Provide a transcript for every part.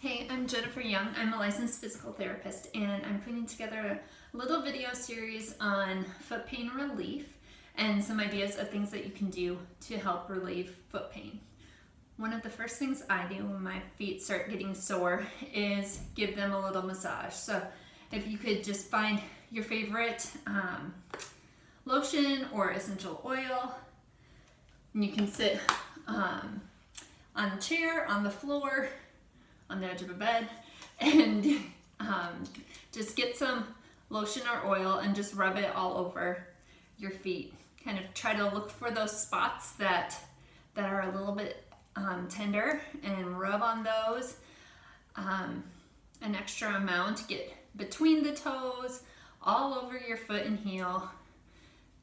Hey, I'm Jennifer Young. I'm a licensed physical therapist, and I'm putting together a little video series on foot pain relief and some ideas of things that you can do to help relieve foot pain. One of the first things I do when my feet start getting sore is give them a little massage. So if you could just find your favorite lotion or essential oil, and you can sit on a chair, on the floor, on the edge of a bed, and just get some lotion or oil and just rub it all over your feet. Kind of try to look for those spots that are a little bit tender and rub on those. An extra amount, get between the toes, all over your foot and heel.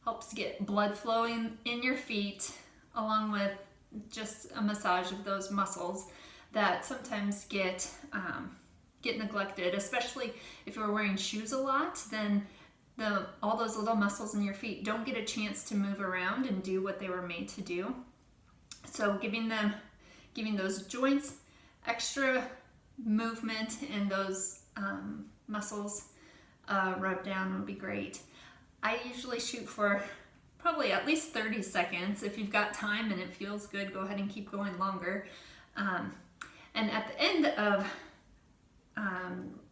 Helps get blood flowing in your feet, along with just a massage of those muscles that sometimes get neglected, especially if you're wearing shoes a lot. Then all those little muscles in your feet don't get a chance to move around and do what they were made to do. So giving those joints extra movement and those muscles rubbed down would be great. I usually shoot for probably at least 30 seconds. If you've got time and it feels good, go ahead and keep going longer. And at the end of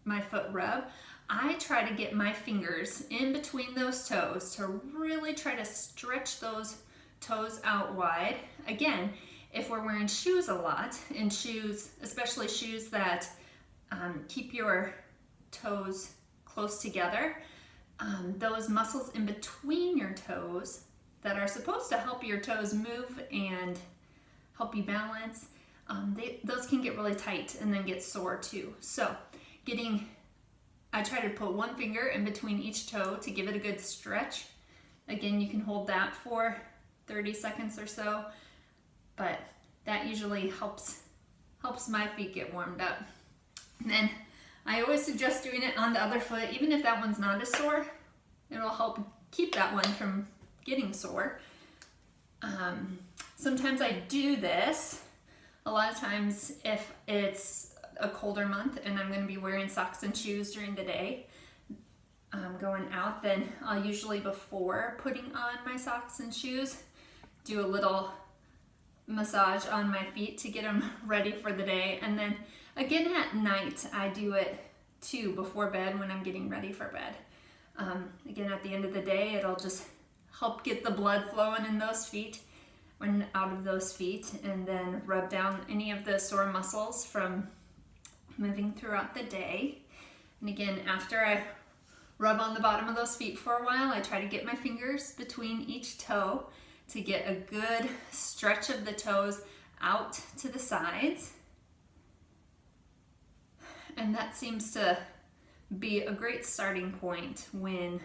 my foot rub, I try to get my fingers in between those toes to really try to stretch those toes out wide. Again, if we're wearing shoes a lot, and shoes, especially shoes that keep your toes close together, those muscles in between your toes that are supposed to help your toes move and help you balance, those can get really tight and then get sore too. So I try to put one finger in between each toe to give it a good stretch. Again, you can hold that for 30 seconds or so, but that usually helps my feet get warmed up. And then I always suggest doing it on the other foot, even if that one's not as sore. It'll help keep that one from getting sore. Sometimes I do this. A lot of times if it's a colder month and I'm going to be wearing socks and shoes during the day, going out, then I'll usually, before putting on my socks and shoes, do a little massage on my feet to get them ready for the day. And then again at night, I do it too before bed when I'm getting ready for bed. Again, at the end of the day, it'll just help get the blood flowing in those feet and out of those feet, and then rub down any of the sore muscles from moving throughout the day. And again, after I rub on the bottom of those feet for a while, I try to get my fingers between each toe to get a good stretch of the toes out to the sides. And that seems to be a great starting point when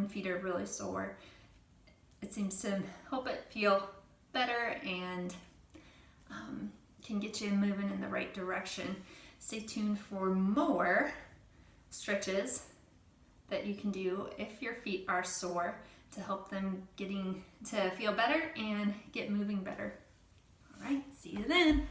feet are really sore. It seems to help it feel better and can get you moving in the right direction. Stay tuned for more stretches that you can do if your feet are sore to help them getting to feel better and get moving better. All right, see you then.